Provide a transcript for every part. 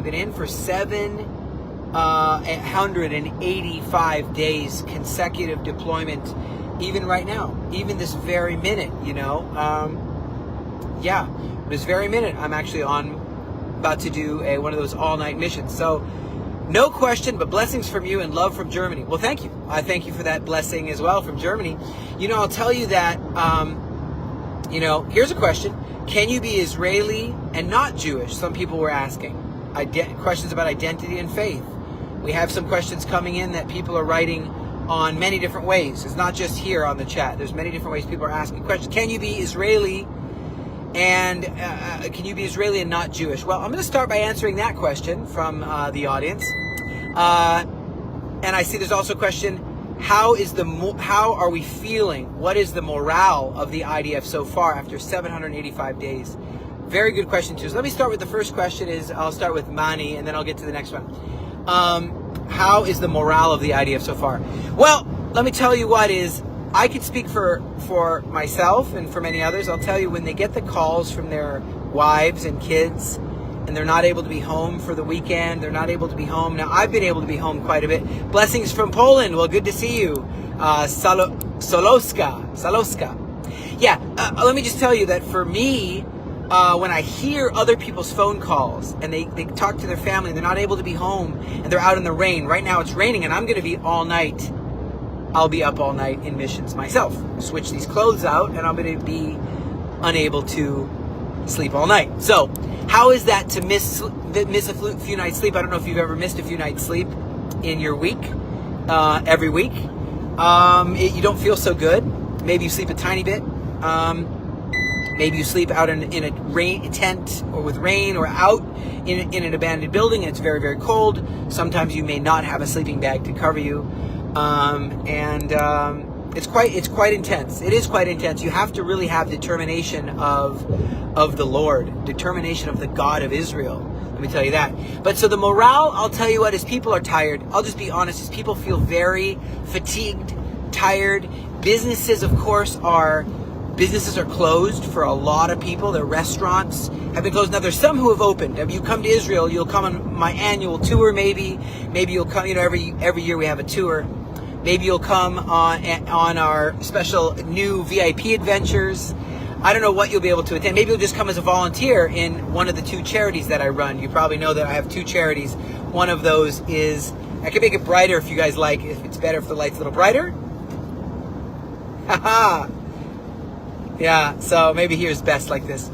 We've been in for 785 days consecutive deployment, even right now, even this very minute, this very minute, I'm actually about to do one of those all-night missions. So, no question, but blessings from you and love from Germany. Well, thank you. I thank you for that blessing as well from Germany. I'll tell you that, here's a question. Can you be Israeli and not Jewish? Some people were asking. Questions about identity and faith. We have some questions coming in that people are writing on many different ways. It's not just here on the chat. There's many different ways people are asking questions. Can you be Israeli and not Jewish? Well, I'm going to start by answering that question from the audience. And I see there's also a question, how are we feeling? What is the morale of the IDF so far after 785 days? Very good question too. So let me start with the first question. I'll start with Mani and then I'll get to the next one. How is the morale of the IDF so far? Well, let me tell you what is. I could speak for myself and for many others. I'll tell you, when they get the calls from their wives and kids and they're not able to be home for the weekend, they're not able to be home. Now, I've been able to be home quite a bit. Blessings from Poland. Well, good to see you. Saloska. Yeah, let me just tell you that for me, when I hear other people's phone calls and they talk to their family and they're not able to be home and they're out in the rain. Right now it's raining and I'm going to be all night. I'll be up all night in missions myself. Switch these clothes out and I'm going to be unable to sleep all night. So, how is that to miss a few nights sleep? I don't know if you've ever missed a few nights sleep in your week, every week. You don't feel so good. Maybe you sleep a tiny bit. Maybe you sleep out in a rain tent or with rain, or out in an abandoned building and it's very, very cold. Sometimes you may not have a sleeping bag to cover you. It's quite intense. It is quite intense. You have to really have determination of the Lord, determination of the God of Israel. Let me tell you that. But so the morale, I'll tell you what, is people are tired. I'll just be honest, is people feel very fatigued, tired. Businesses, of course, are closed for a lot of people. Their restaurants have been closed. Now, there's some who have opened. If you come to Israel, you'll come on my annual tour, maybe you'll come, every year we have a tour. Maybe you'll come on our special new VIP adventures. I don't know what you'll be able to attend. Maybe you'll just come as a volunteer in one of the two charities that I run. You probably know that I have two charities. One of those is, I can make it brighter if you guys like, if it's better if the light's a little brighter. Haha. Yeah, so maybe here's best like this.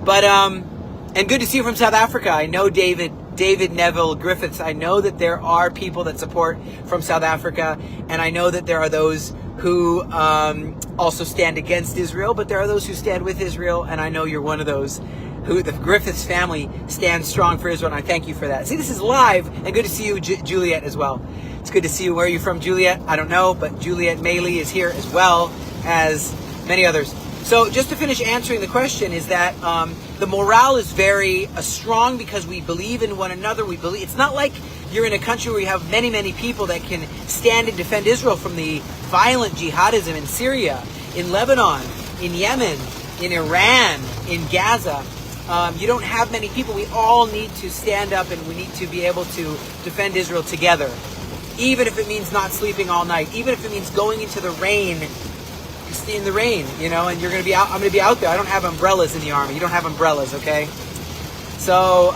But, and good to see you from South Africa. I know David Neville Griffiths. I know that there are people that support from South Africa, and I know that there are those who also stand against Israel, but there are those who stand with Israel, and I know you're one of those who, the Griffiths family, stands strong for Israel, and I thank you for that. See, this is live, and good to see you, Juliet, as well. It's good to see you. Where are you from, Juliet? I don't know, but Juliet Maley is here as well as many others. So just to finish answering the question is that the morale is very strong because we believe in one another. We believe it's not like you're in a country where you have many, many people that can stand and defend Israel from the violent jihadism in Syria, in Lebanon, in Yemen, in Iran, in Gaza. You don't have many people. We all need to stand up and we need to be able to defend Israel together. Even if it means not sleeping all night, even if it means going into the rain, in the rain, and you're going to be out. I'm going to be out there. I don't have umbrellas in the army. You don't have umbrellas, okay? So,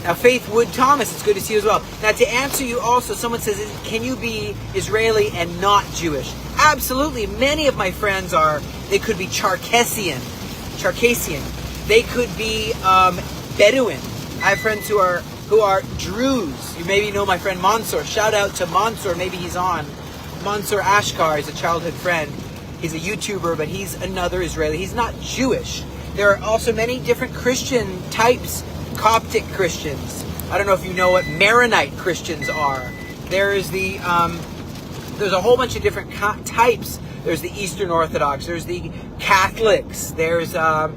now Faith Wood Thomas, it's good to see you as well. Now, to answer you also, someone says, can you be Israeli and not Jewish? Absolutely. Many of my friends they could be Circassian. They could be Bedouin. I have friends who are Druze. You maybe know my friend Mansour. Shout out to Mansour. Maybe he's on. Mansour Ashkar is a childhood friend. He's a YouTuber, but he's another Israeli. He's not Jewish. There are also many different Christian types. Coptic Christians. I don't know if you know what Maronite Christians are. There's a whole bunch of different types. There's the Eastern Orthodox. There's the Catholics. There's the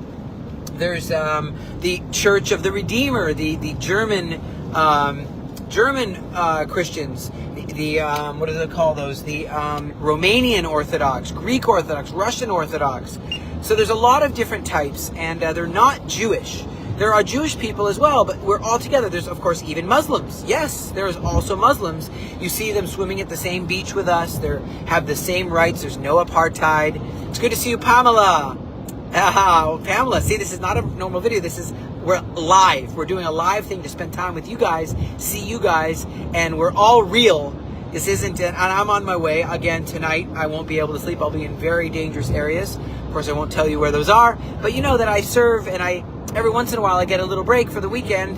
Church of the Redeemer. The German Christians. What do they call those? The Romanian Orthodox, Greek Orthodox, Russian Orthodox. So there's a lot of different types, and they're not Jewish. There are Jewish people as well, but we're all together. There's, of course, even Muslims. Yes, there's also Muslims. You see them swimming at the same beach with us. They have the same rights. There's no apartheid. It's good to see you, Pamela. Pamela, see, this is not a normal video. We're live. We're doing a live thing to spend time with you guys, see you guys, and we're all real. This isn't, and I'm on my way. Again, tonight, I won't be able to sleep. I'll be in very dangerous areas. Of course, I won't tell you where those are, but you know that I serve, and every once in a while, I get a little break for the weekend,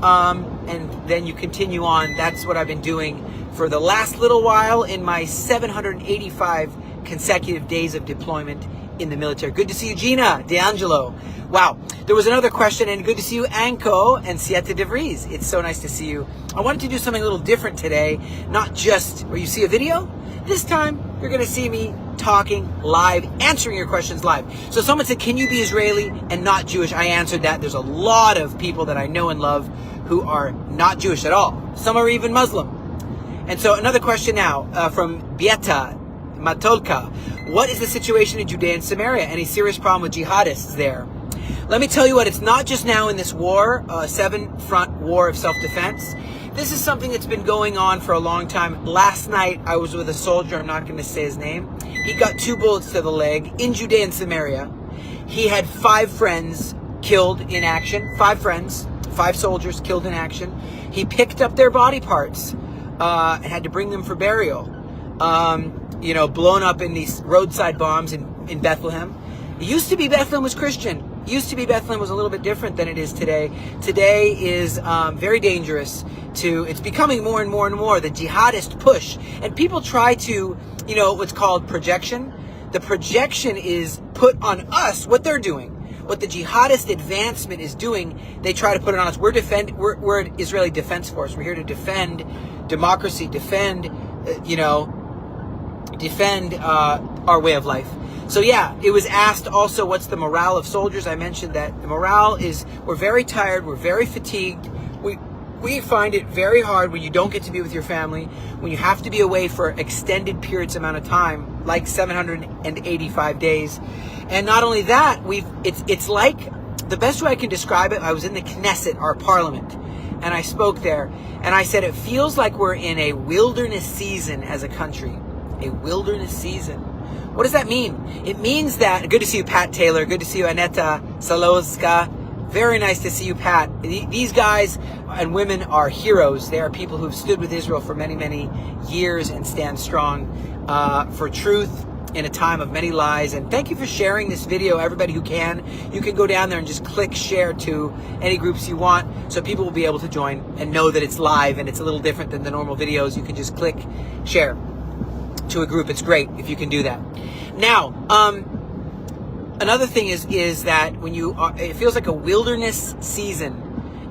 and then you continue on. That's what I've been doing for the last little while in my 785 consecutive days of deployment in the military. Good to see you, Gina D'Angelo. Wow. There was another question, and good to see you, Anko and Siete de Vries. It's so nice to see you. I wanted to do something a little different today, not just where you see a video. This time, you're going to see me talking live, answering your questions live. So someone said, can you be Israeli and not Jewish? I answered that. There's a lot of people that I know and love who are not Jewish at all. Some are even Muslim. And so another question now from Bieta Matolka. What is the situation in Judea and Samaria? Any serious problem with jihadists there? Let me tell you what, it's not just now in this war, 7-front war of self-defense. This is something that's been going on for a long time. Last night, I was with a soldier, I'm not going to say his name. He got 2 bullets to the leg in Judea and Samaria. He had 5 friends killed in action. 5 friends, 5 soldiers killed in action. He picked up their body parts and had to bring them for burial. Blown up in these roadside bombs in Bethlehem. It used to be Bethlehem was Christian. It used to be Bethlehem was a little bit different than it is today. Today is very dangerous. It's becoming more and more and more the jihadist push. And people try to, what's called projection. The projection is put on us what they're doing. What the jihadist advancement is doing, they try to put it on us. We're an Israeli Defense Force. We're here to defend democracy, defend our way of life. So yeah, it was asked also, what's the morale of soldiers? I mentioned that the morale is, we're very tired, we're very fatigued. We find it very hard when you don't get to be with your family, when you have to be away for extended periods amount of time, like 785 days. And not only that, it's like, the best way I can describe it, I was in the Knesset, our parliament, and I spoke there, and I said, it feels like we're in a wilderness season as a country. A wilderness season. What does that mean? It means that, good to see you, Pat Taylor. Good to see you, Aneta Salozka. Very nice to see you, Pat. These guys and women are heroes. They are people who've stood with Israel for many, many years and stand strong for truth in a time of many lies. And thank you for sharing this video, everybody who can. You can go down there and just click share to any groups you want so people will be able to join and know that it's live and it's a little different than the normal videos. You can just click share to a group. It's great if you can do that. Now, another thing is that when it feels like a wilderness season.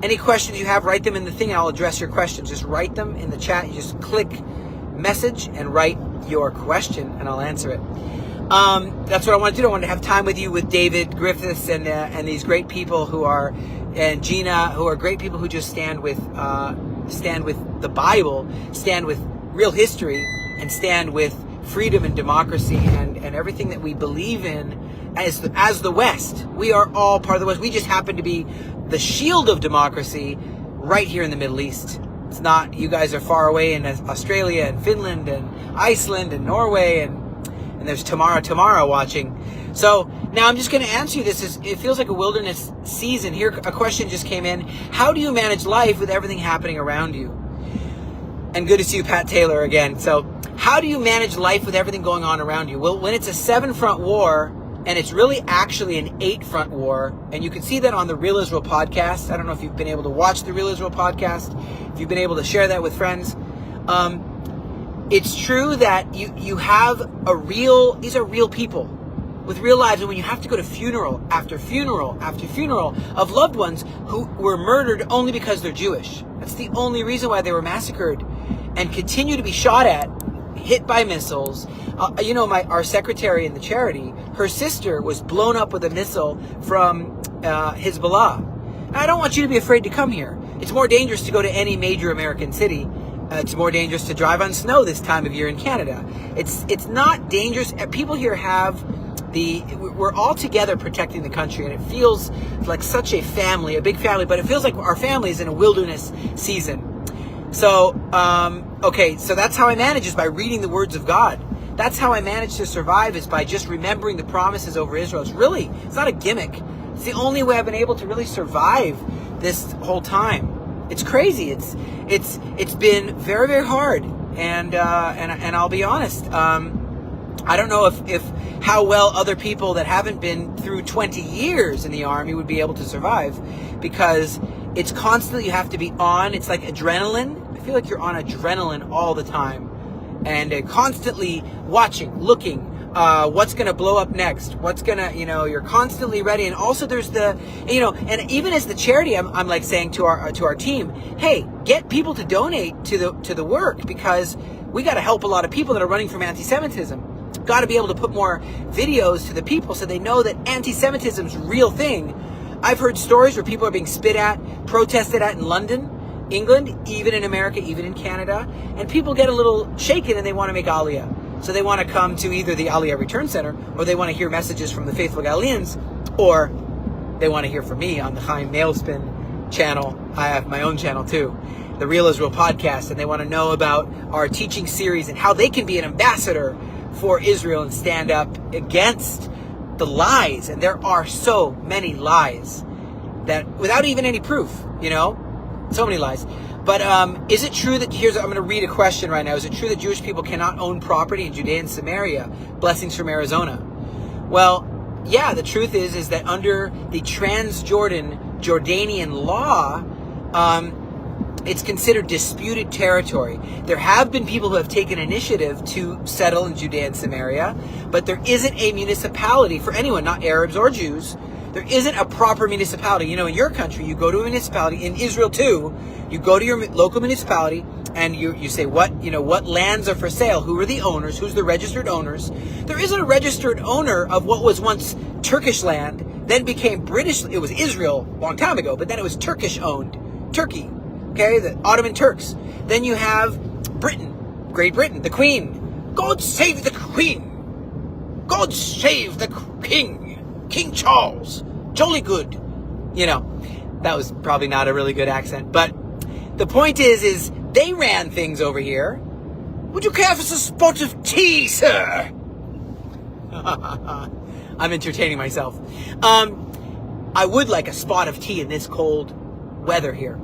Any questions you have, write them in the thing. I'll address your questions. Just write them in the chat. You just click message and write your question, and I'll answer it. That's what I want to do. I want to have time with you, with David Griffiths and these great people and Gina, who are great people who just stand with the Bible, stand with real history, and stand with freedom and democracy and everything that we believe in as the West. We are all part of the West. We just happen to be the shield of democracy right here in the Middle East. It's not, you guys are far away in Australia and Finland and Iceland and Norway and there's Tamara watching. So now I'm just going to answer you this. It feels like a wilderness season. Here, a question just came in. How do you manage life with everything happening around you? And good to see you, Pat Taylor, again. So how do you manage life with everything going on around you? Well, when it's a 7-front war, and it's really actually an 8-front war, and you can see that on the Real Israel podcast. I don't know if you've been able to watch the Real Israel podcast, if you've been able to share that with friends. It's true that you have these are real people with real lives, and when you have to go to funeral after funeral after funeral of loved ones who were murdered only because they're Jewish. That's the only reason why they were massacred and continue to be shot at, hit by missiles. Our secretary in the charity, her sister was blown up with a missile from Hezbollah. And I don't want you to be afraid to come here. It's more dangerous to go to any major American city. It's more dangerous to drive on snow this time of year in Canada. It's not dangerous. People here have we're all together protecting the country, and it feels like such a family, a big family, but it feels like our family is in a wilderness season. So, okay, so that's how I manage, is by reading the words of God. That's how I manage to survive, is by just remembering the promises over Israel. It's not a gimmick. It's the only way I've been able to really survive this whole time. It's crazy. It's been very, very hard, and I'll be honest. I don't know if how well other people that haven't been through 20 years in the army would be able to survive, because it's constantly, you have to be on. It's like adrenaline. I feel like you're on adrenaline all the time, and constantly watching, looking, what's going to blow up next, what's going to, you're constantly ready. And also there's the, and even as the charity, I'm like saying to our team, hey, get people to donate to the work, because we got to help a lot of people that are running from anti-Semitism. Got to be able to put more videos to the people so they know that anti-Semitism's a real thing. I've heard stories where people are being spit at, protested at in London, England, even in America, even in Canada, and people get a little shaken and they want to make Aliyah. So they want to come to either the Aliyah Return Center, or they want to hear messages from the faithful Galileans, or they want to hear from me on the Chaim Malespin channel. I have my own channel too, the Real Israel podcast, and they want to know about our teaching series and how they can be an ambassador for Israel and stand up against the lies. And there are so many lies that, without even any proof, so many lies. But is it true that, I'm going to read a question right now. Is it true that Jewish people cannot own property in Judea and Samaria? Blessings from Arizona. Well, yeah, the truth is that under the Jordanian law, it's considered disputed territory. There have been people who have taken initiative to settle in Judea and Samaria, but there isn't a municipality for anyone, not Arabs or Jews. There isn't a proper municipality. In your country, you go to a municipality, in Israel too, you go to your local municipality and you say, what lands are for sale? Who are the owners? Who's the registered owners? There isn't a registered owner of what was once Turkish land, then became British. It was Israel a long time ago, but then it was Turkish owned. Turkey. Okay, the Ottoman Turks. Then you have Britain, Great Britain, the Queen. God save the Queen. God save the King. King Charles. Jolly good. That was probably not a really good accent. But the point is they ran things over here. Would you care for a spot of tea, sir? I'm entertaining myself. I would like a spot of tea in this cold weather here.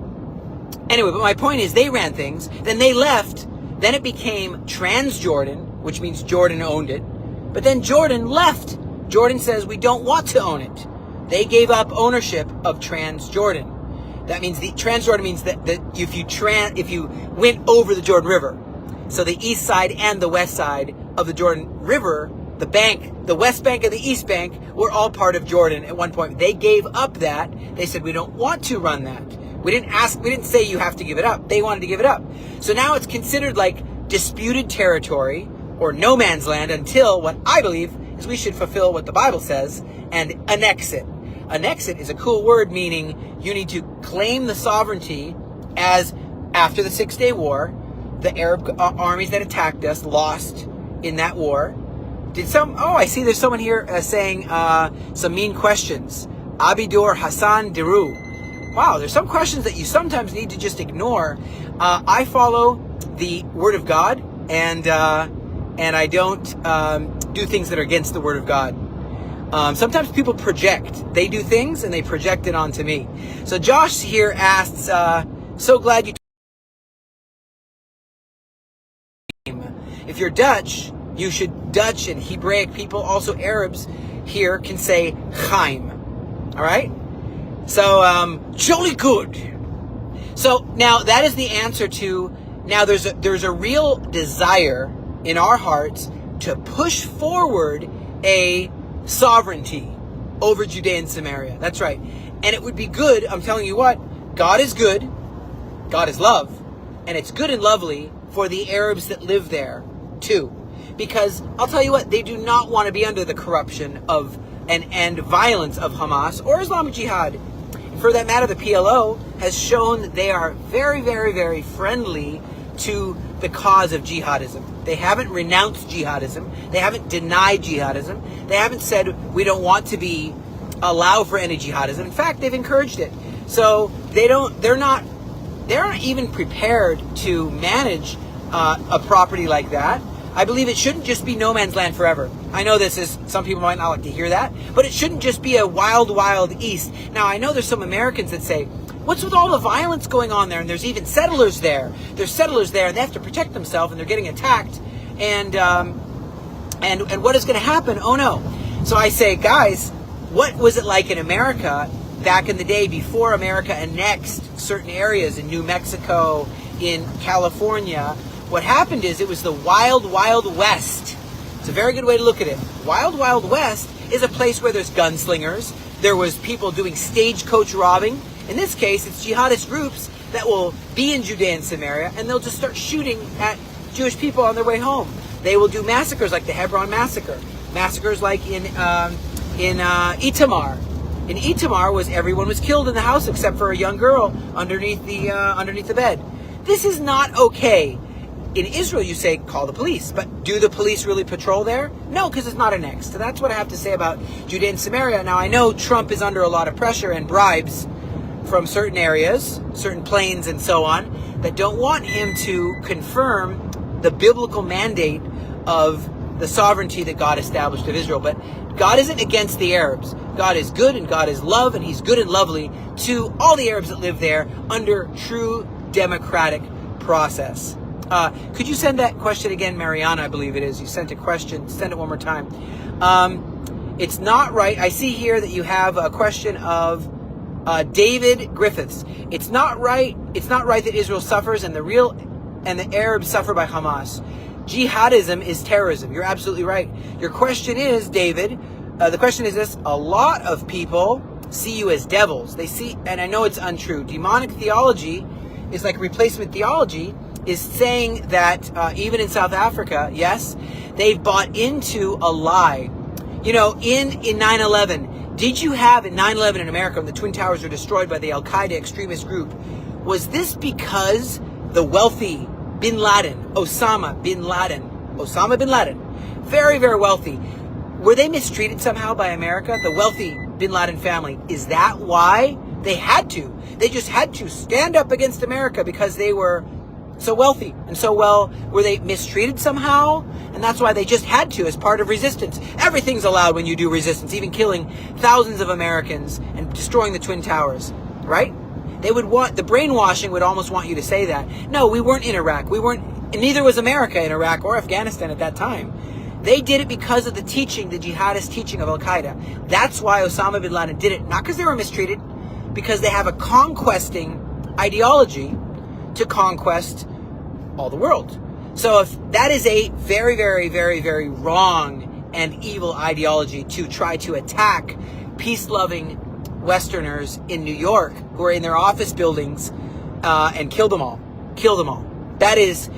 Anyway, but my point is they ran things, then they left, then it became Transjordan, which means Jordan owned it, but then Jordan left. Jordan says we don't want to own it. They gave up ownership of Transjordan. That means Transjordan means that if you went over the Jordan River, so the east side and the west side of the Jordan River, the west bank and the east bank were all part of Jordan at one point. They gave up that. They said we don't want to run that. We didn't say you have to give it up. They wanted to give it up. So now it's considered like disputed territory or no man's land, until what I believe is we should fulfill what the Bible says and annex it. Annex it is a cool word, meaning you need to claim the sovereignty, as after the 6-Day War, the Arab armies that attacked us lost in that war. I see there's someone here saying some mean questions. Abidur Hassan Deru. Wow, there's some questions that you sometimes need to just ignore. I follow the Word of God, and I don't do things that are against the Word of God. Sometimes people project. They do things and they project it onto me. So Josh here asks, so glad you if you're Dutch, you should Dutch and Hebraic people, also Arabs here, can say Chaim. All right? So, jolly good. So now that is the answer to, now there's a real desire in our hearts to push forward a sovereignty over Judea and Samaria. That's right. And it would be good, I'm telling you what, God is good, God is love, and it's good and lovely for the Arabs that live there too. Because I'll tell you what, they do not want to be under the corruption of and violence of Hamas or Islamic Jihad. For that matter, the PLO has shown that they are very, very, very friendly to the cause of jihadism. They haven't renounced jihadism. They haven't denied jihadism. They haven't said we don't want to be allow for any jihadism. In fact, they've encouraged it. So they're not even prepared to manage a property like that. I believe it shouldn't just be no man's land forever. I know some people might not like to hear that, but it shouldn't just be a wild, wild east. Now, I know there's some Americans that say, what's with all the violence going on there? And there's even settlers there. There's settlers there, and they have to protect themselves, and they're getting attacked. And what is going to happen? Oh no. So I say, guys, what was it like in America back in the day before America annexed certain areas in New Mexico, in California? What happened is it was the wild, wild west. It's a very good way to look at it. Wild, wild west is a place where there's gunslingers. There was people doing stagecoach robbing. In this case, it's jihadist groups that will be in Judea and Samaria, and they'll just start shooting at Jewish people on their way home. They will do massacres like the Hebron massacre. Massacres like in Itamar. In Itamar, everyone was killed in the house except for a young girl underneath the bed. This is not okay. In Israel, you say, call the police. But do the police really patrol there? No, because it's not annexed. So that's what I have to say about Judea and Samaria. Now, I know Trump is under a lot of pressure and bribes from certain areas, certain planes and so on, that don't want him to confirm the biblical mandate of the sovereignty that God established of Israel. But God isn't against the Arabs. God is good and God is love, and he's good and lovely to all the Arabs that live there under true democratic process. Could you send that question again, Mariana? I believe it is. You sent a question. Send it one more time. It's not right. I see here that you have a question of David Griffiths. It's not right. It's not right that Israel suffers and the Arabs suffer by Hamas. Jihadism is terrorism. You're absolutely right. Your question is, David, the question is this: a lot of people see you as devils. They see, and I know it's untrue. Demonic theology is like replacement theology, is saying that even in South Africa, yes, they've bought into a lie. You know, in 9/11, did you have in 9/11 in America when the Twin Towers were destroyed by the Al-Qaeda extremist group, was this because the wealthy Osama bin Laden, very, very wealthy, were they mistreated somehow by America? The wealthy bin Laden family, is that why they had to? They just had to stand up against America because they were so wealthy and so well. Were they mistreated somehow? And that's why they just had to, as part of resistance. Everything's allowed when you do resistance, even killing thousands of Americans and destroying the Twin Towers, right? They would want, the brainwashing would almost want you to say that. No, we weren't in Iraq. And neither was America in Iraq or Afghanistan at that time. They did it because of the teaching, the jihadist teaching of Al-Qaeda. That's why Osama bin Laden did it. Not because they were mistreated, because they have a conquesting ideology to conquest all the world. So if that is a very, very, very, very wrong and evil ideology to try to attack peace-loving Westerners in New York who are in their office buildings and kill them all. That is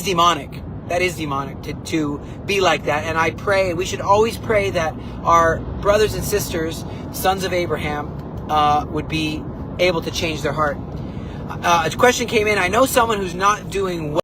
demonic. That is demonic to be like that. And I pray, we should always pray that our brothers and sisters, sons of Abraham, would be able to change their heart. A question came in. I know someone who's not doing well.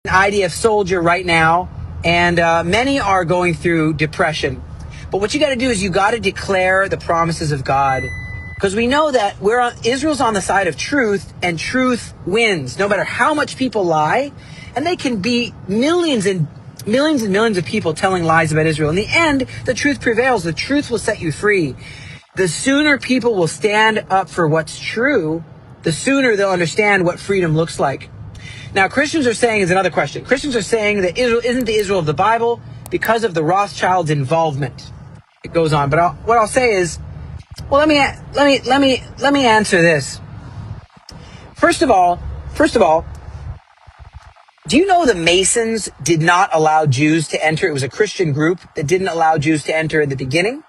An IDF soldier right now, and many are going through depression. But what you got to do is you got to declare the promises of God, because we know that Israel's on the side of truth, and truth wins, no matter how much people lie. And they can be millions and millions of people telling lies about Israel. In the end, the truth prevails. The truth will set you free. The sooner people will stand up for what's true, the sooner they'll understand what freedom looks like. Now, Christians are saying, is another question. Christians are saying that Israel isn't the Israel of the Bible because of the Rothschilds' involvement. It goes on, but what I'll say is, well, let me answer this. First of all, do you know the Masons did not allow Jews to enter? It was a Christian group that didn't allow Jews to enter in the beginning.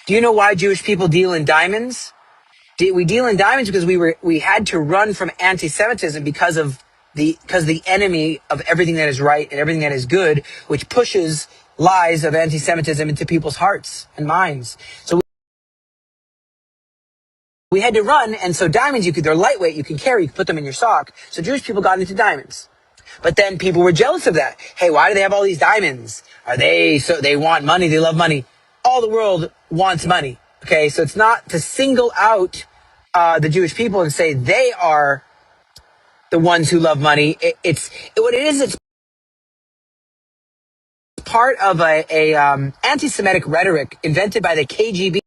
Do you know why Jewish people deal in diamonds? We deal in diamonds because we had to run from anti-Semitism because the enemy of everything that is right and everything that is good, which pushes lies of anti-Semitism into people's hearts and minds. So we had to run, and so diamonds, they're lightweight, you can carry, you can put them in your sock. So Jewish people got into diamonds. But then people were jealous of that. Hey, why do they have all these diamonds? They want money, they love money. All the world wants money. Okay, so it's not to single out the Jewish people and say they are the ones who love money. It's part of a anti-Semitic rhetoric invented by the KGB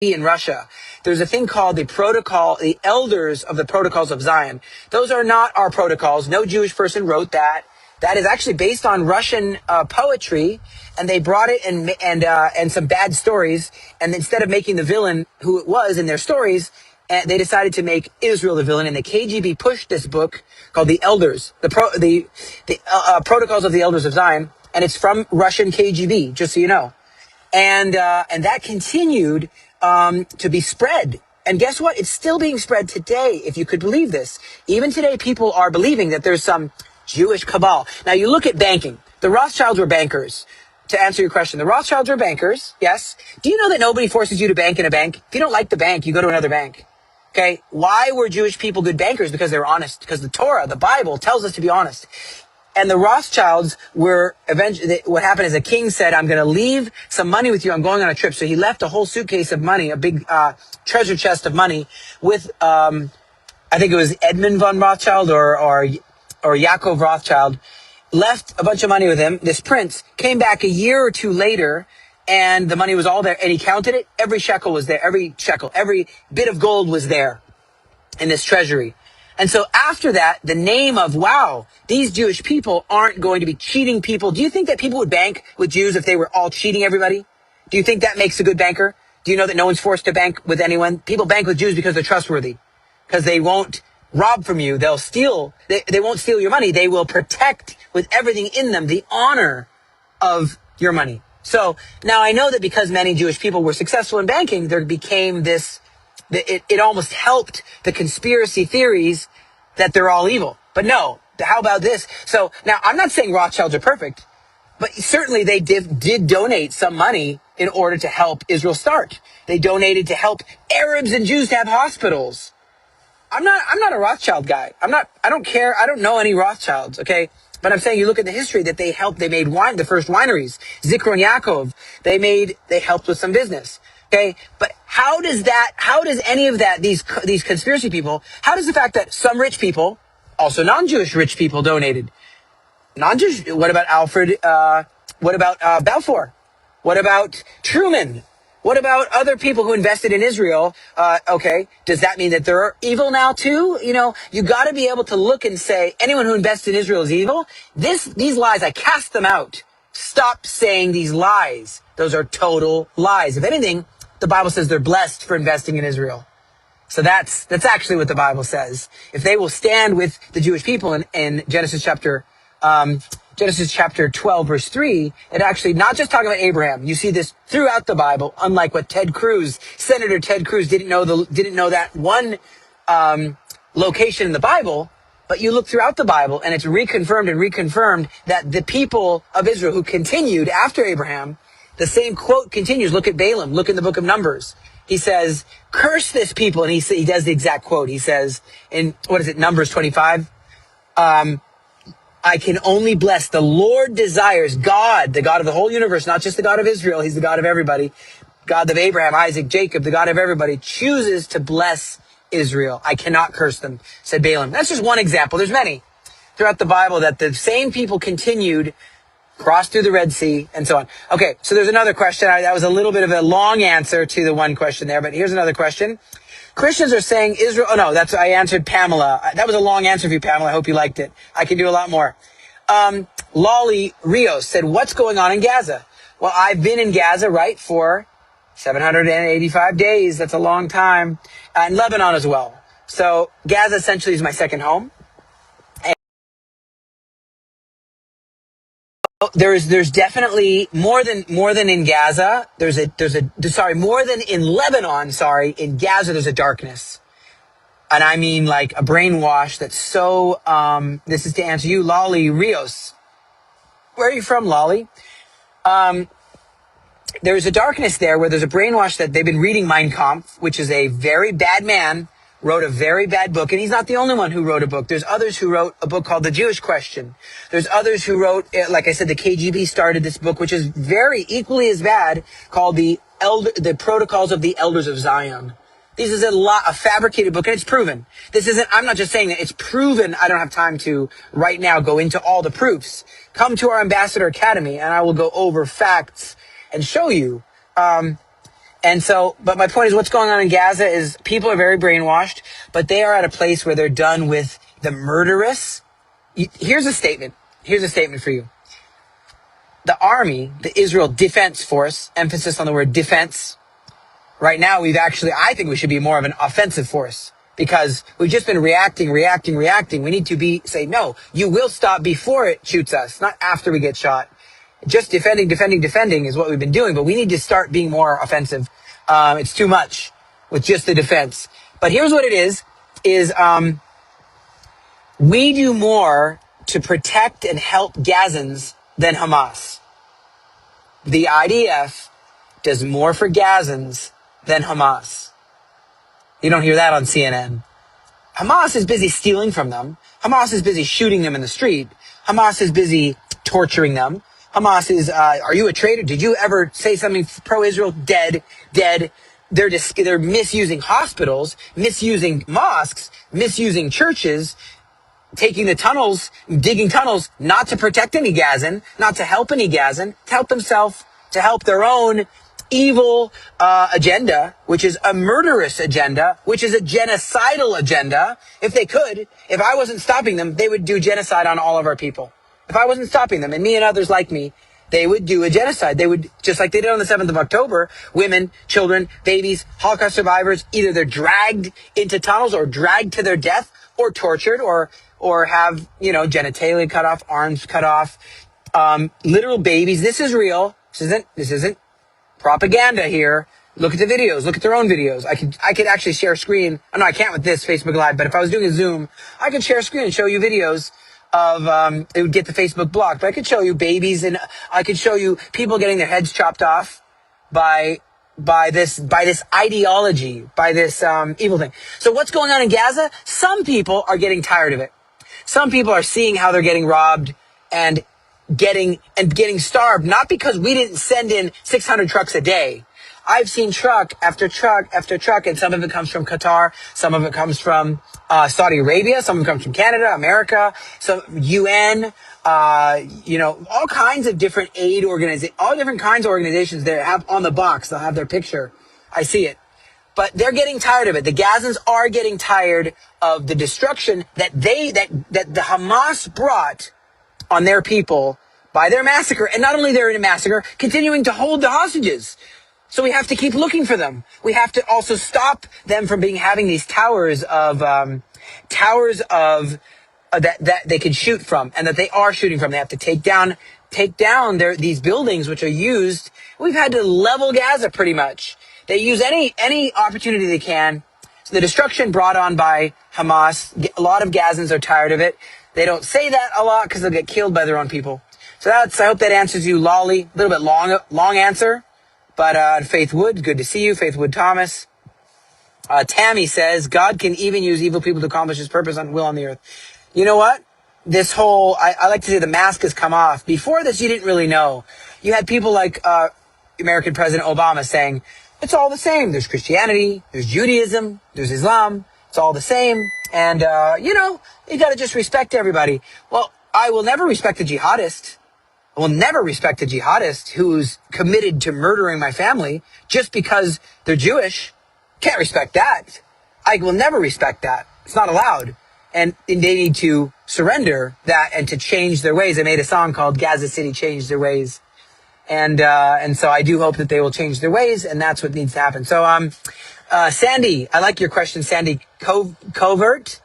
in Russia. There's a thing called the elders of the protocols of Zion. Those are not our protocols. No Jewish person wrote that. That is actually based on Russian poetry, and they brought it and some bad stories. And instead of making the villain who it was in their stories, they decided to make Israel the villain. And the KGB pushed this book called The Elders, the Protocols of the Elders of Zion, and it's from Russian KGB, just so you know. And that continued to be spread. And guess what? It's still being spread today, if you could believe this. Even today, people are believing that there's some Jewish cabal. Now, you look at banking. The Rothschilds were bankers. To answer your question, the Rothschilds were bankers, yes. Do you know that nobody forces you to bank in a bank? If you don't like the bank, you go to another bank. Okay? Why were Jewish people good bankers? Because they were honest. Because the Torah, the Bible, tells us to be honest. And the Rothschilds were eventually, what happened is a king said, I'm going to leave some money with you. I'm going on a trip. So he left a whole suitcase of money, a big treasure chest of money with, I think it was Edmund von Rothschild or Yaakov Rothschild, left a bunch of money with him. This prince came back a year or two later, and the money was all there. And he counted it. Every shekel was there. Every shekel, every bit of gold was there in this treasury. And so after that, the name of, wow, these Jewish people aren't going to be cheating people. Do you think that people would bank with Jews if they were all cheating everybody? Do you think that makes a good banker? Do you know that no one's forced to bank with anyone? People bank with Jews because they're trustworthy, because they won't rob from you. They'll steal. They won't steal your money. They will protect with everything in them the honor of your money. So now I know that because many Jewish people were successful in banking, there became this, it almost helped the conspiracy theories that they're all evil. But no, how about this? So now I'm not saying Rothschilds are perfect, but certainly they did donate some money in order to help Israel start. They donated to help Arabs and Jews to have hospitals. I'm not a Rothschild guy. I don't care. I don't know any Rothschilds, okay? But I'm saying you look at the history that they made wine, the first wineries, Zichron Yaakov, they helped with some business. Okay, but how does any of that, these conspiracy people, how does the fact that some rich people, also non-Jewish rich people, donated? Non-Jewish, what about Alfred, what about Balfour? What about Truman? What about other people who invested in Israel? Okay, does that mean that they're evil now too? You know, you gotta be able to look and say, anyone who invests in Israel is evil? These lies, I cast them out. Stop saying these lies. Those are total lies. If anything, the Bible says they're blessed for investing in Israel. So that's actually what the Bible says. If they will stand with the Jewish people in Genesis chapter 12, verse 3, it actually not just talking about Abraham. You see this throughout the Bible, unlike what Senator Ted Cruz didn't know that one location in the Bible. But you look throughout the Bible, and it's reconfirmed that the people of Israel who continued after Abraham, the same quote continues. Look at Balaam. Look in the book of Numbers. He says, curse this people. And he does the exact quote. He says in, Numbers 25? I can only bless. The Lord desires, God, the God of the whole universe, not just the God of Israel. He's the God of everybody. God of Abraham, Isaac, Jacob, the God of everybody, chooses to bless Israel. I cannot curse them, said Balaam. That's just one example. There's many throughout the Bible that the same people continued, crossed through the Red Sea, and so on. Okay, so there's another question. That was a little bit of a long answer to the one question there, but here's another question. Christians are saying Israel... Oh, no, I answered Pamela. That was a long answer for you, Pamela. I hope you liked it. I can do a lot more. Lolly Rios said, what's going on in Gaza? Well, I've been in Gaza, right, for 785 days. That's a long time. And Lebanon as well. So Gaza essentially is my second home. And there's definitely more than in Gaza. More than in Lebanon. In Gaza, there's a darkness. And I mean like a brainwash that's so, this is to answer you, Lolly Rios. Where are you from, Lolly? There's a darkness there where there's a brainwash that they've been reading Mein Kampf, which is a very bad man, wrote a very bad book. And he's not the only one who wrote a book. There's others who wrote a book called The Jewish Question. There's others who wrote, like I said, the KGB started this book, which is very equally as bad, called The Protocols of the Elders of Zion. This is a fabricated book, and it's proven. I'm not just saying that, it's proven. I don't have time to right now go into all the proofs. Come to our Ambassador Academy, and I will go over facts and show you. But my point is, what's going on in Gaza is people are very brainwashed, but they are at a place where they're done with the murderous. Here's a statement for you. The army, the Israel Defense Force, emphasis on the word defense. Right now, I think we should be more of an offensive force because we've just been reacting. We need to say, no, you will stop before it shoots us, not after we get shot. Just defending is what we've been doing, but we need to start being more offensive. It's too much with just the defense. But here's what it is we do more to protect and help Gazans than Hamas. The IDF does more for Gazans than Hamas. You don't hear that on CNN. Hamas is busy stealing from them. Hamas is busy shooting them in the street. Hamas is busy torturing them. Hamas is, are you a traitor? Did you ever say something pro-Israel? Dead. They're misusing hospitals, misusing mosques, misusing churches, taking the tunnels, digging tunnels, not to protect any Gazan, not to help any Gazan, to help themselves, to help their own evil agenda, which is a murderous agenda, which is a genocidal agenda. If I wasn't stopping them, they would do genocide on all of our people. If I wasn't stopping them, and me and others like me, they would do a genocide. They would, just like they did on the 7th of October, women, children, babies, Holocaust survivors, either they're dragged into tunnels or dragged to their death or tortured or have, genitalia cut off, arms cut off, literal babies. This is real. This isn't propaganda here. Look at the videos. Look at their own videos. I could actually share a screen. I know I can't with this Facebook Live, but if I was doing a Zoom, I could share a screen and show you videos of, it would get the Facebook blocked, but I could show you babies and I could show you people getting their heads chopped off by this ideology, by this, evil thing. So what's going on in Gaza? Some people are getting tired of it. Some people are seeing how they're getting robbed and getting starved, not because we didn't send in 600 trucks a day. I've seen truck after truck after truck, and some of it comes from Qatar, some of it comes from Saudi Arabia, some of it comes from Canada, America, some UN, all kinds of different aid organizations, all different kinds of organizations there have on the box. They'll have their picture. I see it. But they're getting tired of it. The Gazans are getting tired of the destruction that the Hamas brought on their people by their massacre. And not only their massacre, continuing to hold the hostages. So we have to keep looking for them. We have to also stop them from having these towers of that they can shoot from, and that they are shooting from. They have to take down these buildings which are used. We've had to level Gaza pretty much. They use any opportunity they can. So the destruction brought on by Hamas, a lot of Gazans are tired of it. They don't say that a lot because they'll get killed by their own people. So I hope that answers you, Lolly. A little bit long answer. But Faith Wood, good to see you. Faith Wood Thomas. Tammy says, God can even use evil people to accomplish his purpose and will on the earth. You know what? I like to say the mask has come off. Before this, you didn't really know. You had people like American President Obama saying, it's all the same. There's Christianity, there's Judaism, there's Islam. It's all the same. And, you got to just respect everybody. Well, I will never respect a jihadist. I will never respect a jihadist who's committed to murdering my family just because they're Jewish. Can't respect that. I will never respect that. It's not allowed. And they need to surrender that and to change their ways. I made a song called Gaza City Changed Their Ways. And so I do hope that they will change their ways, and that's what needs to happen. So, Sandy, I like your question, Sandy Covert.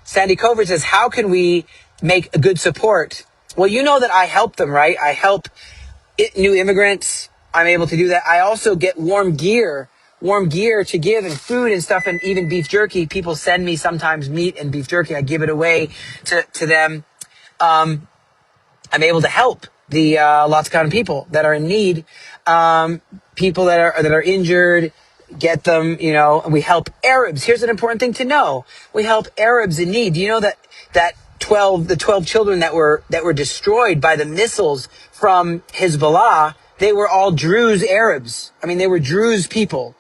Sandy Covert says, how can we make a good support? Well, you know that I help them, right? I help new immigrants. I'm able to do that. I also get warm gear to give, and food and stuff, and even beef jerky. People send me sometimes meat and beef jerky. I give it away to them. I'm able to help the lots of kind of people that are in need, people that are injured, get them, and we help Arabs. Here's an important thing to know. We help Arabs in need. Do you know that the 12 children that were destroyed by the missiles from Hezbollah, they were all Druze Arabs. I mean, they were Druze people,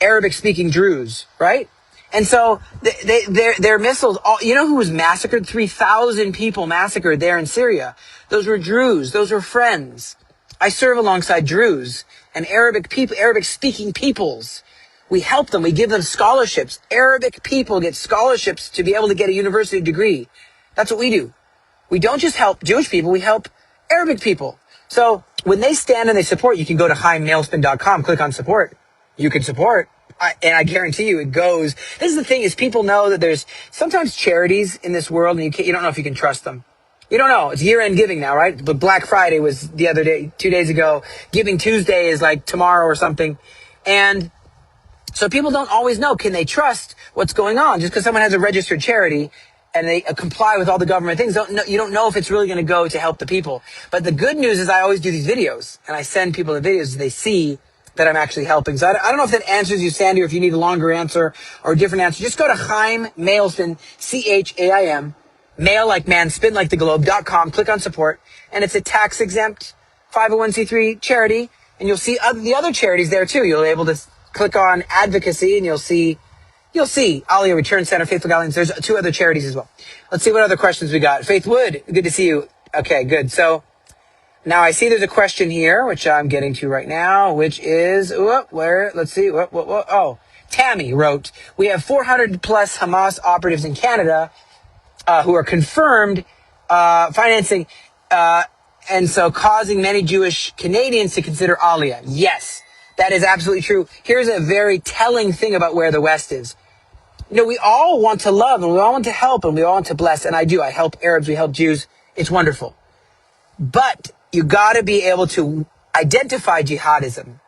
Arabic-speaking Druze, right? And so their missiles, you know who was massacred? 3,000 people massacred there in Syria. Those were Druze. Those were friends. I serve alongside Druze and Arabic-speaking peoples. We help them. We give them scholarships. Arabic people get scholarships to be able to get a university degree. That's what we do. We don't just help Jewish people. We help Arabic people. So when they stand and they support, you can go to chaimmalespin.com, click on support. You can support. And I guarantee you it goes. This is the thing, is people know that there's sometimes charities in this world, and you don't know if you can trust them. You don't know. It's year-end giving now, right? But Black Friday was the other day, 2 days ago. Giving Tuesday is like tomorrow or something. And so people don't always know, can they trust what's going on? Just because someone has a registered charity and they comply with all the government things, you don't know if it's really going to go to help the people. But the good news is I always do these videos, and I send people the videos so they see that I'm actually helping. So I don't know if that answers you, Sandy, or if you need a longer answer or a different answer. Just go to Chaim Malespin, CHAIM, mail like man, spin like the globe.com, click on support, and it's a tax-exempt 501c3 charity, and you'll see the other charities there too. You'll be able to click on advocacy, and you'll see Aliyah Return Center, Faithful Galileans. There's 2 other charities as well. Let's see what other questions we got. Faith Wood, good to see you. Okay, good. So now I see there's a question here, which I'm getting to right now, which is, let's see, Tammy wrote, we have 400 plus Hamas operatives in Canada who are confirmed financing, and so causing many Jewish Canadians to consider Aliyah. Yes, that is absolutely true. Here's a very telling thing about where the West is. We all want to love, and we all want to help, and we all want to bless, and I do. I help Arabs, we help Jews. It's wonderful. But you got to be able to identify jihadism.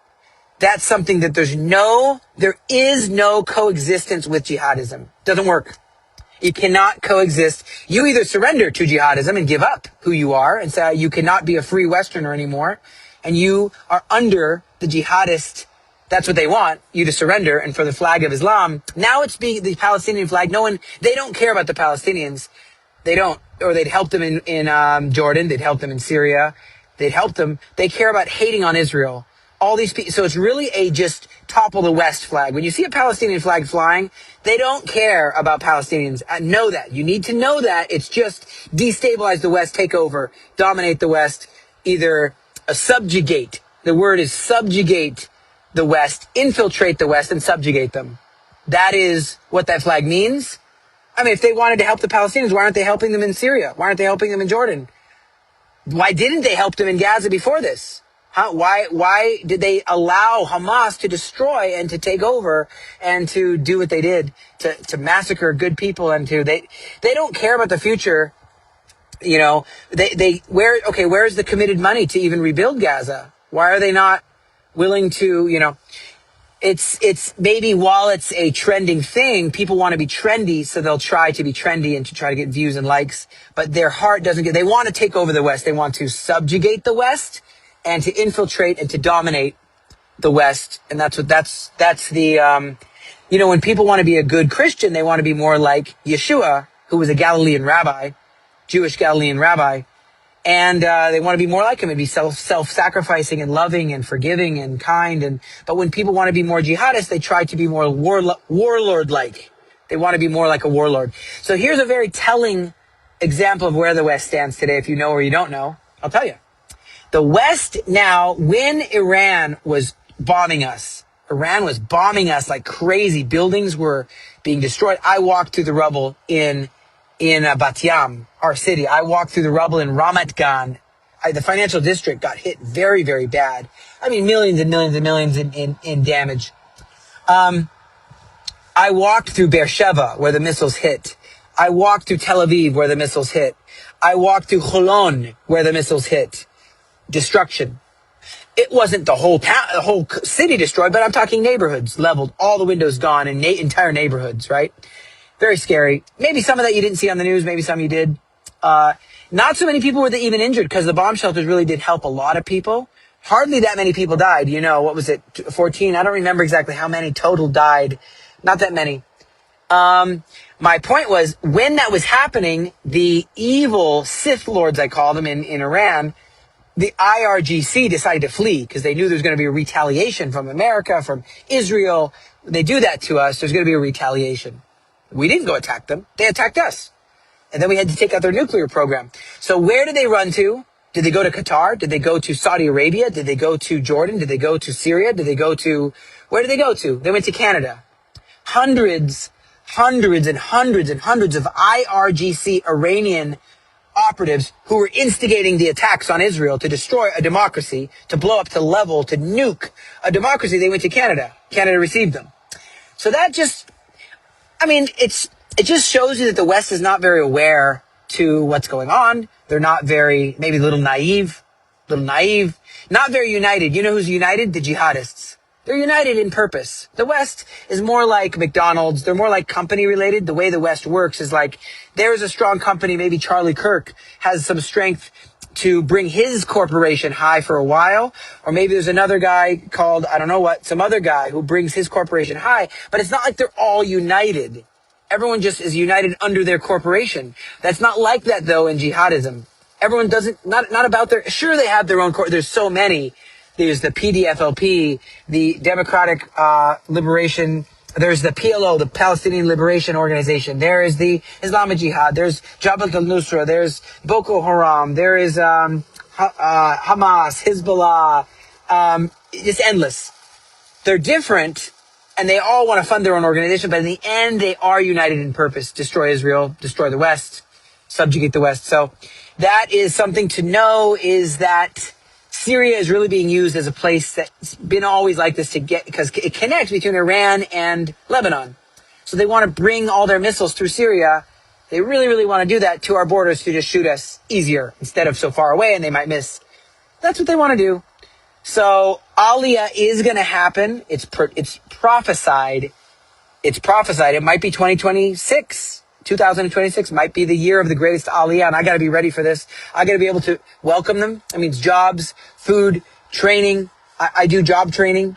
That's something that there is no coexistence with jihadism. Doesn't work. You cannot coexist. You either surrender to jihadism and give up who you are and say you cannot be a free Westerner anymore, and you are under the jihadist. That's what they want, you to surrender, and for the flag of Islam. Now it's the Palestinian flag. They don't care about the Palestinians. They don't, or they'd help them in Jordan. They'd help them in Syria. They'd help them. They care about hating on Israel. All these people. So it's really a just topple the West flag. When you see a Palestinian flag flying, they don't care about Palestinians. Know that. You need to know that. It's just destabilize the West, take over, dominate the West, either subjugate. The word is subjugate the West, infiltrate the West, and subjugate them. That is what that flag means. I mean, if they wanted to help the Palestinians, why aren't they helping them in Syria? Why aren't they helping them in Jordan? Why didn't they help them in Gaza before this? Why did they allow Hamas to destroy and to take over and to do what they did, to massacre good people, and they don't care about the future. Where's the committed money to even rebuild Gaza? Why are they not willing to, it's maybe while it's a trending thing, people want to be trendy, so they'll try to be trendy and to try to get views and likes, but their heart they want to take over the West. They want to subjugate the West and to infiltrate and to dominate the West. And that's the, when people want to be a good Christian, they want to be more like Yeshua, who was a Galilean rabbi, Jewish Galilean rabbi. And they want to be more like him and be self-sacrificing and loving and forgiving and kind. But when people want to be more jihadist, they try to be more warlord-like. They want to be more like a warlord. So here's a very telling example of where the West stands today. If you know or you don't know, I'll tell you. The West now, when Iran was bombing us like crazy. Buildings were being destroyed. I walked through the rubble in Bat Yam, our city. I walked through the rubble in Ramat Gan. the financial district got hit very, very bad. I mean, millions and millions and millions in damage. I walked through Beersheba where the missiles hit. I walked through Tel Aviv where the missiles hit. I walked through Holon where the missiles hit. Destruction. It wasn't the whole town, the whole city destroyed, but I'm talking neighborhoods leveled, all the windows gone in entire neighborhoods, right? Very scary. Maybe some of that you didn't see on the news. Maybe some you did. Not so many people were even injured because the bomb shelters really did help a lot of people. Hardly that many people died. You know, what was it? 14? I don't remember exactly how many total died. Not that many. My point was, when that was happening, the evil Sith Lords, I call them, in Iran, the IRGC decided to flee because they knew there was going to be a retaliation from America, from Israel. They do that to us, there's going to be a retaliation. We didn't go attack them. They attacked us. And then we had to take out their nuclear program. So where did they run to? Did they go to Qatar? Did they go to Saudi Arabia? Did they go to Jordan? Did they go to Syria? Did they go to... Where did they go to? They went to Canada. Hundreds and hundreds of IRGC Iranian operatives who were instigating the attacks on Israel to destroy a democracy, to blow up, to level, to nuke a democracy. They went to Canada. Canada received them. So that just, I mean, it just shows you that the West is not very aware to what's going on. They're not very, maybe a little naive, not very united. You know who's united? The jihadists. They're united in purpose. The West is more like McDonald's. They're more like company related. The way the West works is like, there's a strong company. Maybe Charlie Kirk has some strength to bring his corporation high for a while. Or maybe there's another guy called, I don't know what, some other guy who brings his corporation high. But it's not like they're all united. Everyone just is united under their corporation. That's not like that though in jihadism. Everyone not about their, sure they have their own, there's so many. There's the PDFLP, the Democratic Liberation. There's the PLO, the Palestinian Liberation Organization. There is the Islamic Jihad. There's Jabhat al-Nusra. There's Boko Haram. There is Hamas, Hezbollah. It's endless. They're different, and they all want to fund their own organization, but in the end, they are united in purpose. Destroy Israel, destroy the West, subjugate the West. So that is something to know, is that Syria is really being used as a place that's been always like this because it connects between Iran and Lebanon. So they want to bring all their missiles through Syria. They really, really want to do that to our borders to just shoot us easier instead of so far away and they might miss. That's what they want to do. So Aliyah is going to happen. It's prophesied. It's prophesied. It might be 2026. 2026 might be the year of the greatest Aliyah, and I got to be ready for this. I got to be able to welcome them. That means jobs, food, training. I do job training.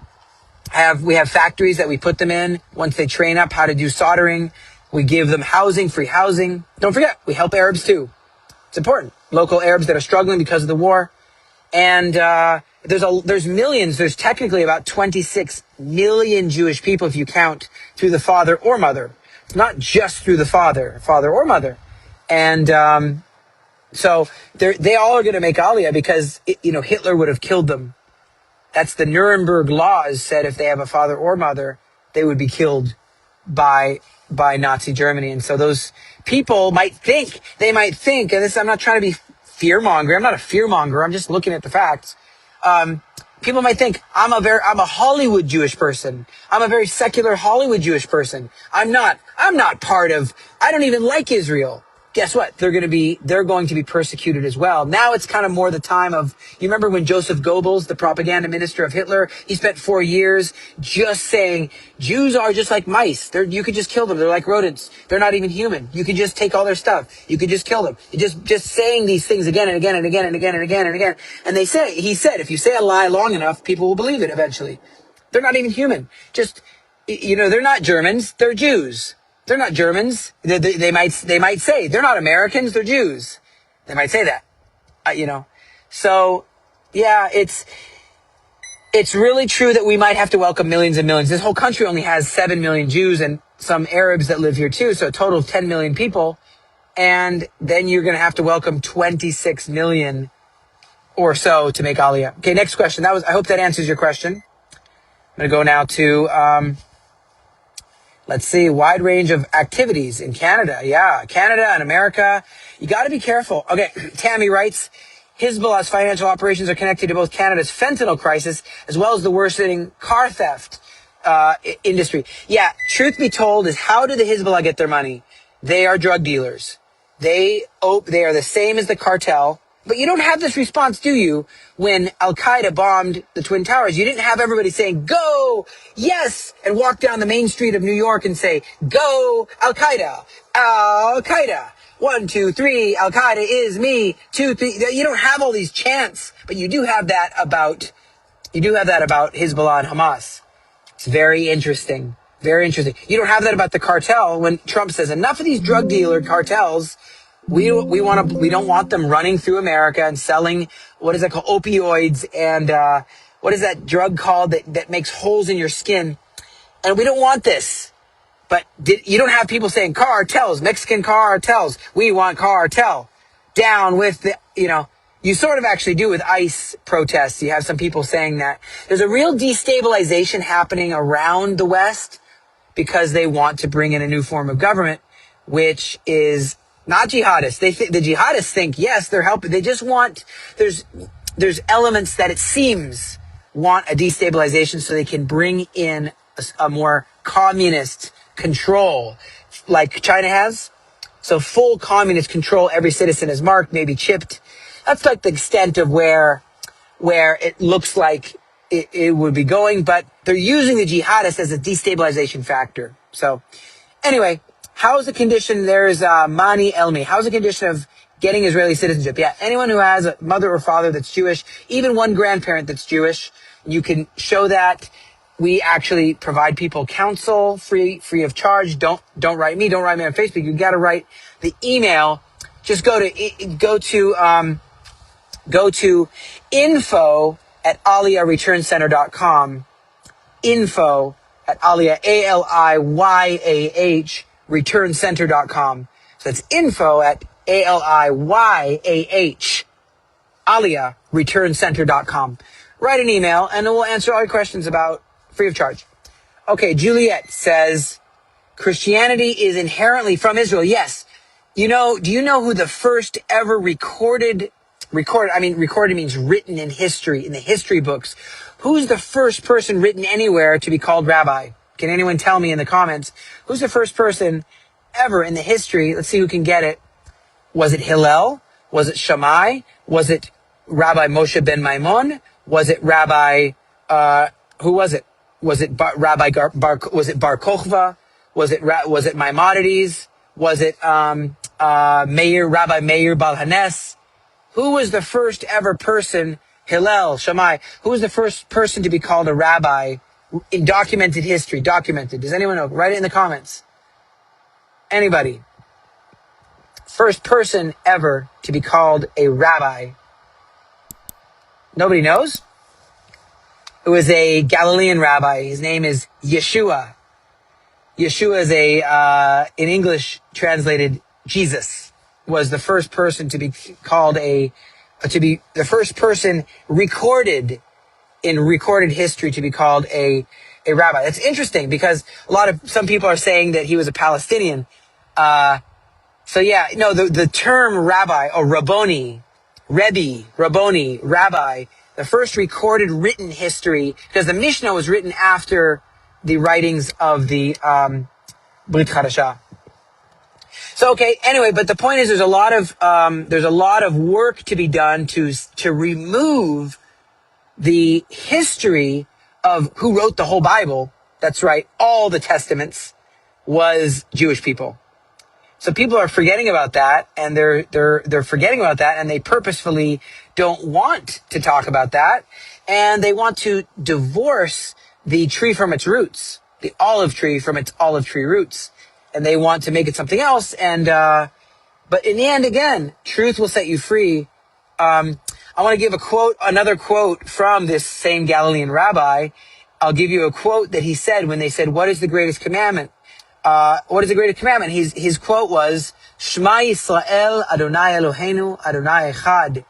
We have factories that we put them in. Once they train up how to do soldering, we give them housing, free housing. Don't forget, we help Arabs too. It's important. Local Arabs that are struggling because of the war. And there's millions. There's technically about 26 million Jewish people if you count through the father or mother. Not just through the father or mother. And so they all are going to make Aliyah because, Hitler would have killed them. That's the Nuremberg laws said if they have a father or mother, they would be killed by Nazi Germany. And so those people might think, and this, I'm not trying to be fearmonger. I'm not a fearmonger. I'm just looking at the facts. People might think I'm a Hollywood Jewish person. I'm a very secular Hollywood Jewish person. I'm not part of, I don't even like Israel. Guess what? They're going to be persecuted as well. Now it's kind of more the time of, you remember when Joseph Goebbels, the propaganda minister of Hitler, he spent 4 years just saying, Jews are just like mice. You could just kill them. They're like rodents. They're not even human. You could just take all their stuff. You could just kill them. Just saying these things again and again and again and again and again and again. And he said, if you say a lie long enough, people will believe it eventually. They're not even human. They're not Germans. They're Jews. They're not Germans. They might say they're not Americans. They're Jews. They might say that, So, yeah, it's really true that we might have to welcome millions and millions. This whole country only has 7 million Jews and some Arabs that live here too. So a total of 10 million people. And then you're going to have to welcome 26 million or so to make Aliyah. Okay, next question. I hope that answers your question. I'm going to go now to, let's see, wide range of activities in Canada. Yeah, Canada and America. You got to be careful. Okay, Tammy writes, Hezbollah's financial operations are connected to both Canada's fentanyl crisis as well as the worsening car theft industry. Yeah, truth be told is, how do the Hezbollah get their money? They are drug dealers. They are the same as the cartel. But you don't have this response, do you? When Al-Qaeda bombed the Twin Towers, you didn't have everybody saying, go, yes, and walk down the main street of New York and say, go, Al-Qaeda, Al-Qaeda. 1, 2, 3, Al-Qaeda is me. 2, 3. You don't have all these chants, but you do have that about Hezbollah and Hamas. It's very interesting. Very interesting. You don't have that about the cartel when Trump says enough of these drug dealer cartels. We don't want them running through America and selling, what is that called? Opioids and, what is that drug called that makes holes in your skin? And we don't want this. But you don't have people saying cartels, Mexican cartels. We want cartel. Down with you sort of actually do with ICE protests. You have some people saying that. There's a real destabilization happening around the West because they want to bring in a new form of government, which is not jihadists. The jihadists think, yes, they're helping. They just want, there's elements that it seems want a destabilization so they can bring in a more communist control like China has. So full communist control, every citizen is marked, maybe chipped. That's like the extent of where it looks like it would be going, but they're using the jihadists as a destabilization factor. So anyway, how's the condition? There's Mani Elmi. How's the condition of getting Israeli citizenship? Yeah, anyone who has a mother or father that's Jewish, even one grandparent that's Jewish, you can show that. We actually provide people counsel free of charge. Don't write me. Don't write me on Facebook. You got to write the email. Just go to info@aliyahreturncenter.com. Info@aliyah, ALIYAH, returncenter.com. So that's info@ALIYAH, Aliyah, returncenter.com. Write an email and we'll answer all your questions about free of charge. Okay, Juliet says, Christianity is inherently from Israel. Yes. Do you know who the first ever recorded means written in history, in the history books. Who's the first person written anywhere to be called rabbi? Can anyone tell me in the comments? Who's the first person ever in the history? Let's see who can get it. Was it Hillel? Was it Shammai? Was it Rabbi Moshe ben Maimon? Was it Rabbi, who was it? Was it Rabbi was it Bar Kochva? Was it Maimonides? Was it, Rabbi Meir Bal Hanes? Who was the first ever person, Hillel, Shammai, who was the first person to be called a rabbi in documented history? Documented. Does anyone know? Write it in the comments. Anybody? First person ever to be called a rabbi. Nobody knows? It was a Galilean rabbi. His name is Yeshua. Yeshua is in English translated Jesus. Was the first person to be called the first person recorded in recorded history to be called a rabbi. That's interesting because some people are saying that he was a Palestinian. The term rabbi or Rabboni, Rebbe, Rabboni, rabbi, the first recorded written history, because the Mishnah was written after the writings of the Brit Chadashah. So, okay, anyway, but the point is there's a lot of work to be done to remove the history of who wrote the whole Bible. That's right. All the testaments was Jewish people. So people are forgetting about that, and they're forgetting about that, and they purposefully don't want to talk about that, and they want to divorce the tree from its roots, the olive tree from its olive tree roots. And they want to make it something else. But in the end, again, truth will set you free. I want to give another quote from this same Galilean rabbi. I'll give you a quote that he said when they said, what is the greatest commandment? What is the greatest commandment? His quote was, Shema Yisrael, Adonai Eloheinu, Adonai Echad.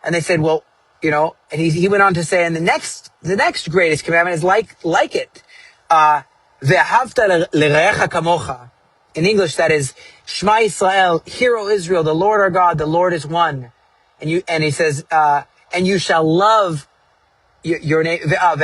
And they said, well, and he went on to say, and the next greatest commandment is like it. Ve'ahavta l'recha kamocha. In English, that is, Shema Yisrael, Hear, O Israel, the Lord our God, the Lord is one. and he says, and you shall love your name. You shall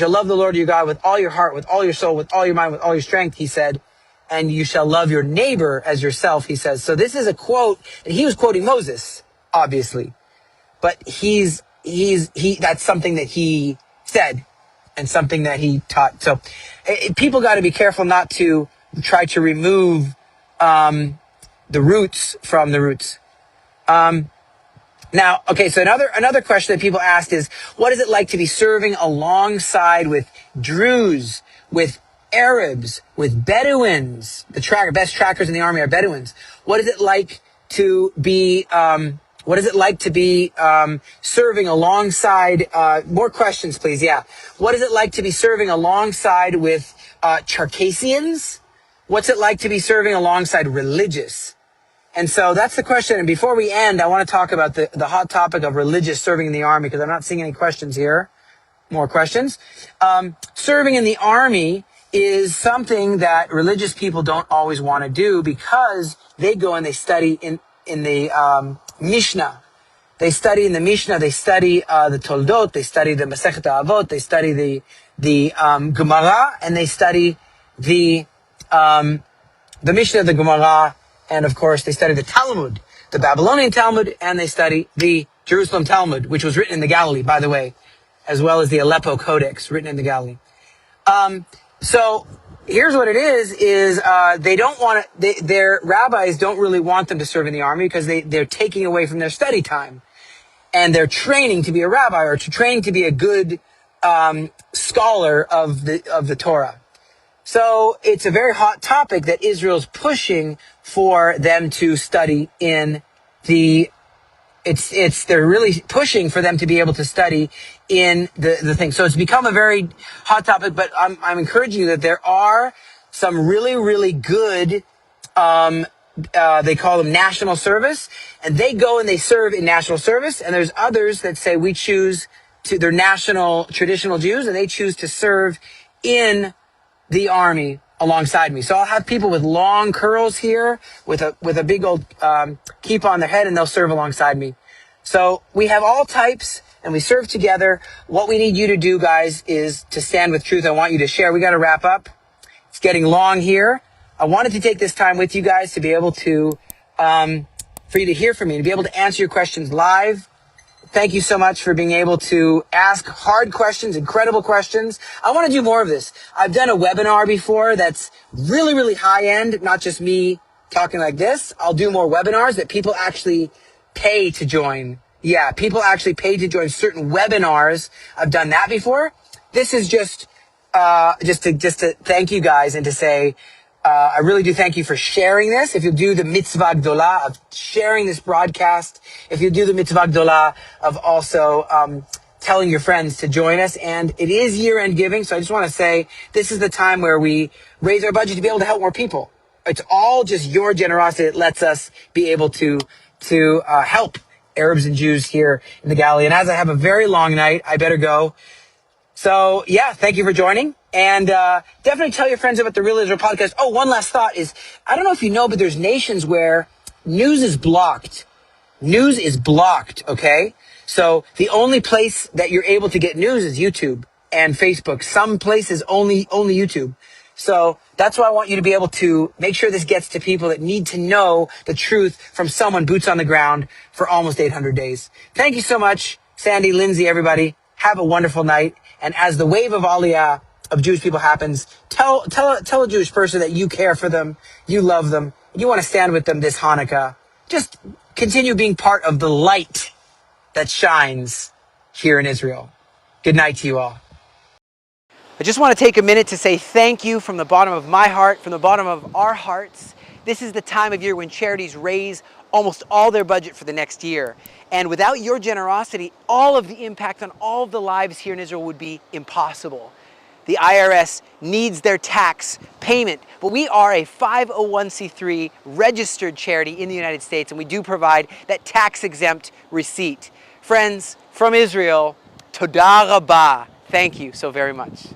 love the Lord your God with all your heart, with all your soul, with all your mind, with all your strength, he said. And you shall love your neighbor as yourself, he says. So this is a quote, and he was quoting Moses, obviously. But that's something that he said and something that he taught. So people got to be careful not to try to remove the roots from the roots. Now, okay, so another question that people asked is, what is it like to be serving alongside with Druze, with Arabs, with Bedouins? The best trackers in the army are Bedouins. What is it like to be serving alongside, more questions, please. Yeah. What is it like to be serving alongside with, Circassians? What's it like to be serving alongside religious? And so that's the question. And before we end, I want to talk about the hot topic of religious serving in the army, because I'm not seeing any questions here. More questions. Serving in the army is something that religious people don't always want to do, because they go and they study in the Mishnah. They study in the Mishnah, they study the Toldot, they study the Masechet Avot, they study the Gemara, and they study the Mishnah, the Gemara, and of course they study the Talmud, the Babylonian Talmud, and they study the Jerusalem Talmud, which was written in the Galilee, by the way, as well as the Aleppo Codex, written in the Galilee. So here's what it is they don't want to, their rabbis don't really want them to serve in the army, because they're taking away from their study time. And they're training to be a rabbi, or to train to be a good scholar of the Torah. So it's a very hot topic that Israel's pushing for them to study in they're really pushing for them to be able to study in the thing. So it's become a very hot topic, but I'm encouraging you that there are some really, really good, they call them national service, and they go and they serve in national service. And there's others that say they're national traditional Jews, and they choose to serve in the army alongside me. So I'll have people with long curls here with a big old keep on their head, and they'll serve alongside me. So we have all types, and we serve together. What we need you to do, guys, is to stand with truth. I want you to share. We got to wrap up. It's getting long here. I wanted to take this time with you guys to be able to for you to hear from me, to be able to answer your questions live. Thank you so much for being able to ask hard questions, incredible questions. I want to do more of this. I've done a webinar before that's really, really high end, not just me talking like this. I'll do more webinars that people actually pay to join. Yeah, people actually pay to join certain webinars. I've done that before. This is just to thank you guys, and to say, I really do thank you for sharing this. If you do the mitzvah gdolah of sharing this broadcast, if you do the mitzvah gdolah of also telling your friends to join us. And it is year-end giving, so I just want to say this is the time where we raise our budget to be able to help more people. It's all just your generosity that lets us be able to help Arabs and Jews here in the Galilee. And as I have a very long night, I better go. So, yeah, thank you for joining. And definitely tell your friends about the Real Israel podcast. Oh, one last thought is, I don't know if you know, but there's nations where news is blocked. News is blocked, okay? So the only place that you're able to get news is YouTube and Facebook. Some places only YouTube. So that's why I want you to be able to make sure this gets to people that need to know the truth from someone boots on the ground for almost 800 days. Thank you so much, Sandy, Lindsay, everybody. Have a wonderful night. And as the wave of Aliyah of Jewish people happens, tell a Jewish person that you care for them, you love them, you want to stand with them this Hanukkah. Just continue being part of the light that shines here in Israel. Good night to you all. I just want to take a minute to say thank you from the bottom of my heart, from the bottom of our hearts. This is the time of year when charities raise almost all their budget for the next year. And without your generosity, all of the impact on all of the lives here in Israel would be impossible. The IRS needs their tax payment, but we are a 501c3 registered charity in the United States, and we do provide that tax-exempt receipt. Friends, from Israel, Toda Rabah. Thank you so very much.